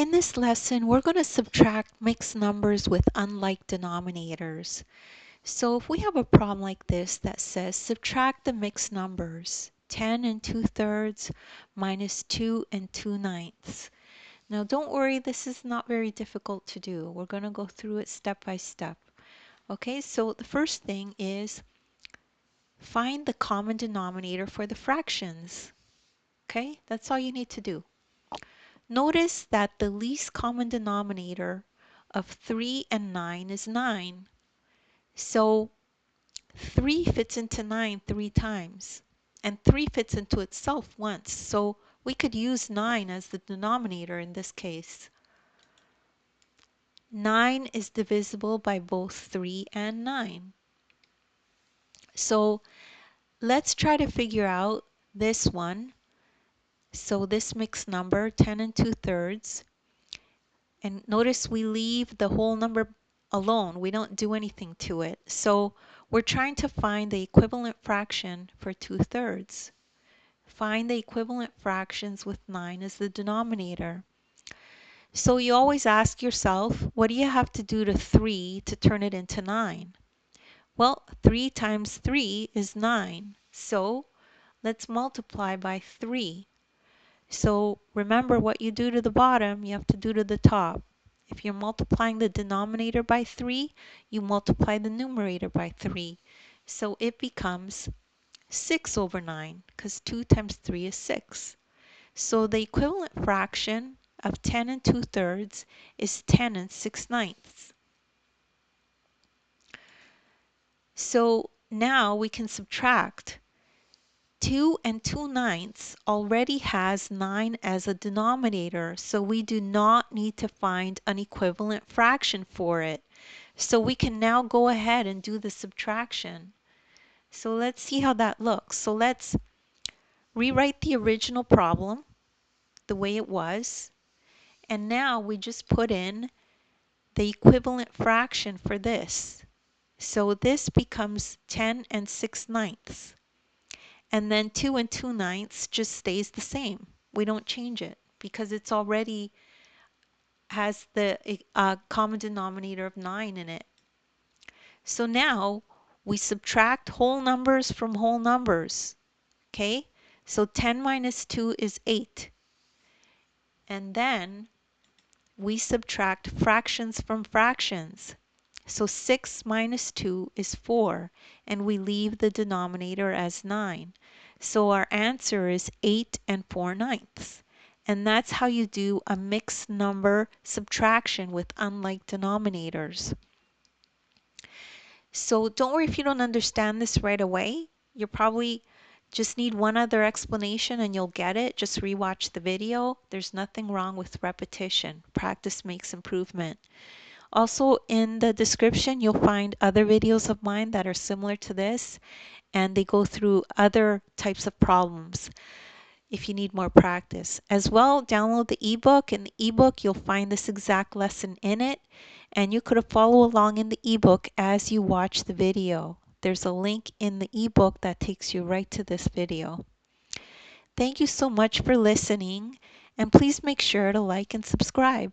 In this lesson, we're going to subtract mixed numbers with unlike denominators. So if we have a problem like this that says subtract the mixed numbers, 10 and 2/3 minus 2 and 2/9. Now don't worry, this is not very difficult to do. We're going to go through it step by step. Okay, so the first thing is find the common denominator for the fractions. Okay, that's all you need to do. Notice that the least common denominator of 3 and 9 is 9. So 3 fits into 9 3 times, and 3 fits into itself once. So we could use 9 as the denominator in this case. 9 is divisible by both 3 and 9. So let's try to figure out this one. So this mixed number, 10 and 2/3. And notice we leave the whole number alone. We don't do anything to it. So we're trying to find the equivalent fraction for 2/3. Find the equivalent fractions with 9 as the denominator. So you always ask yourself, what do you have to do to 3 to turn it into 9? Well, 3 times 3 is 9. So let's multiply by 3. So remember, what you do to the bottom, you have to do to the top. If you're multiplying the denominator by 3, you multiply the numerator by 3. So it becomes 6/9, because 2 times 3 is 6. So the equivalent fraction of 10 and 2/3 is 10 and 6/9. So now we can subtract. 2 and 2/9 already has 9 as a denominator, so we do not need to find an equivalent fraction for it. So we can now go ahead and do the subtraction. So let's see how that looks. So let's rewrite the original problem the way it was, and now we just put in the equivalent fraction for this. So this becomes 10 and 6/9. And then 2 and 2/9 just stays the same. We don't change it because it's already has the common denominator of 9 in it. So now we subtract whole numbers from whole numbers. Okay, so 10 minus 2 is 8. And then we subtract fractions from fractions. So 6 minus 2 is 4, and we leave the denominator as 9. So our answer is 8 and 4/9. And that's how you do a mixed number subtraction with unlike denominators. So don't worry if you don't understand this right away. You probably just need one other explanation and you'll get it. Just rewatch the video. There's nothing wrong with repetition. Practice makes improvement. Also in the description, you'll find other videos of mine that are similar to this, and they go through other types of problems if you need more practice. As well, download the ebook. In the ebook, you'll find this exact lesson in it, and you could follow along in the ebook as you watch the video. There's a link in the ebook that takes you right to this video. Thank you so much for listening, and please make sure to like and subscribe.